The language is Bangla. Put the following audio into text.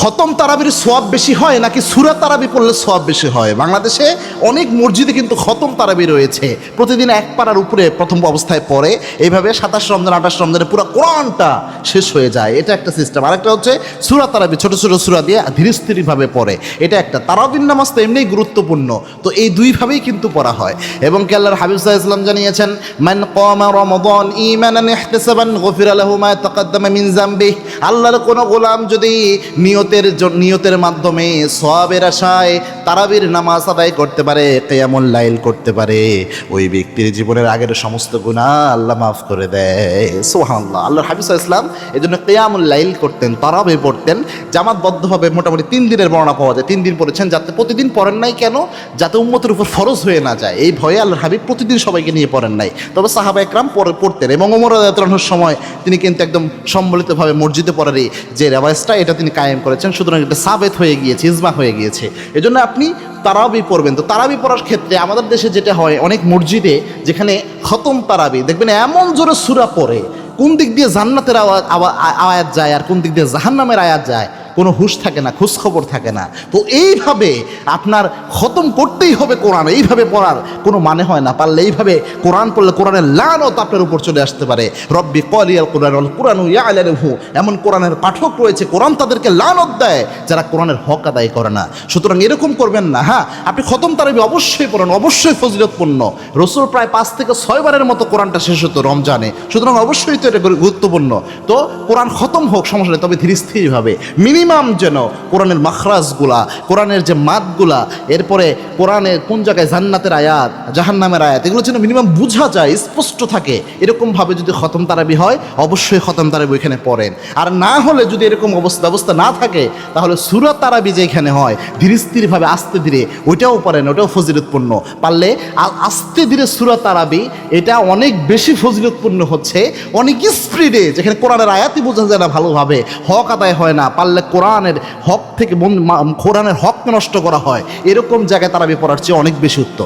খতম তারাবির সোয়াব বেশি হয় নাকি সূরা তারাবি পড়লে সোয়াব বেশি হয়? বাংলাদেশে অনেক মসজিদে কিন্তু খতম তারাবি রয়েছে, প্রতিদিন এক পারার উপরে প্রথম অবস্থায় পড়ে, এইভাবে 27 রমজান 28 রমজানে পুরো কোরআনটা শেষ হয়ে যায়। এটা একটা সিস্টেম। আরেকটা হচ্ছে সূরা তারাবি, ছোট ছোট সূরা দিয়ে ধীরে স্থিরভাবে পড়ে। এটা একটা। তারাবির নামাজ তো এমনিই গুরুত্বপূর্ণ, তো এই দুইভাবেই কিন্তু পড়া হয়। এবং কি আল্লাহর হাবিব সাল্লাল্লাহু আলাইহি ওয়াসাল্লাম জানিয়েছেন, মান কামা রমাদান ঈমানান ইহতিসাবান গুফিরা লাহু মা তাকাদ্দামা মিন যামবিহি। আল্লাহর কোন গোলাম যদি নিয়তের মাধ্যমে সওয়াবের আশায় তারাবির নামাজ আদায় করতে পারে, কিয়ামুল লাইল করতে পারে, ওই ব্যক্তির জীবনের আগের সমস্ত গুনাহ আল্লাহ মাফ করে দেয়। সুবহানাল্লাহ। আল্লাহর হাবিব সাল্লাল্লাহু আলাইহি ওয়াসাল্লাম এজন্য কিয়ামুল লাইল করতেন, তারাবি পড়তেন। জামাতবদ্ধভাবে মোটামুটি 3 দিনের বর্ণনা পাওয়া যায়। 3 দিন পড়েছেন, যাতে প্রতিদিন পড়েন নাই কেন? যাতে উম্মতের উপর ফরজ হয়ে না যায়, এই ভয়ে আল্লাহর হাবিব প্রতিদিন সবাইকে নিয়ে পড়েন নাই। তবে সাহাবা একরাম পড়তেন। এবং ওমর রাদিয়াল্লাহু আনহুর সময় তিনি কিন্তু একদম সম্মিলিতভাবে মসজিদে পড়ারই যে রেওয়াজটা, এটা তিনি কায়েম করেছেন। সুতরাং এটা সাবেত হয়ে গিয়েছে, ইজমা হয়ে গিয়েছে। এজন্য আপনি তারাবি পড়বেন। তো তারাবি পড়ার ক্ষেত্রে আমাদের দেশে যেটা হয়, অনেক মসজিদে যেখানে খতম তারাবি দেখবেন এমন জোরে সূরা পড়ে, কোন দিক দিয়ে জান্নাতের আয়াত যায় আর কোন দিক দিয়ে জাহান্নামের আয়াত যায় কোনো হুঁশ থাকে না, খোঁজখবর থাকে না। তো এইভাবে আপনার খতম করতেই হবে কোরআন, এইভাবে পড়ার কোনো মানে হয় না। পারলে এইভাবে কোরআন পড়লে কোরআনের লানত আপনার উপর চলে আসতে পারে। রব্বি ক্বালিয়াল কোরআন ওয়াল কুরআনু ইয়ালানুহু। এমন কোরআনের পাঠক রয়েছে, কোরআন তাদেরকে লানত দেয় যারা কোরআনের হক আদায় করে না। সুতরাং এরকম করবেন না। হ্যাঁ, আপনি খতম তারাবি অবশ্যই পড়েন, অবশ্যই ফজিলতপূর্ণ। রাসূল প্রায় 5 থেকে 6 বারের মতো কোরআনটা শেষ হতো রমজানে। সুতরাং অবশ্যই তো এটা গুরুত্বপূর্ণ। তো কোরআন খতম হোক, সমস্যা নেই, তবে ধীরে স্থিরভাবে। মিনিমাম যেন কোরআনের মাখরাজগুলা, কোরআনের যে মাদগুলা, এরপরে কোরআনের কোন জায়গায় জান্নাতের আয়াত, জাহান্নামের আয়াত, এগুলো যেন মিনিমাম বোঝা যায়, স্পষ্ট থাকে। এরকমভাবে যদি খতম তারাবি হয়, অবশ্যই খতম তারাবি ওইখানে পড়েন। আর না হলে যদি এরকম ব্যবস্থা না থাকে, তাহলে সূরা তারাবি যেখানে হয় ধীরে স্থিরভাবে আস্তে ধীরে ওইটাও পড়েন, ওটাও ফজিলতপূর্ণ। পারলে আস্তে ধীরে সূরা তারাবি, এটা অনেক বেশি ফজিলতপূর্ণ হচ্ছে অনেক স্পিডে, যেখানে কোরআনের আয়াতই বোঝা যায় না ভালোভাবে, হক আদায় হয় না। পারলে কোরআনের হক থেকে কোরআনের হক নষ্ট করা হয়, এরকম জায়গায় তারাবি পড়ার চেয়ে অনেক বেশি উত্তম।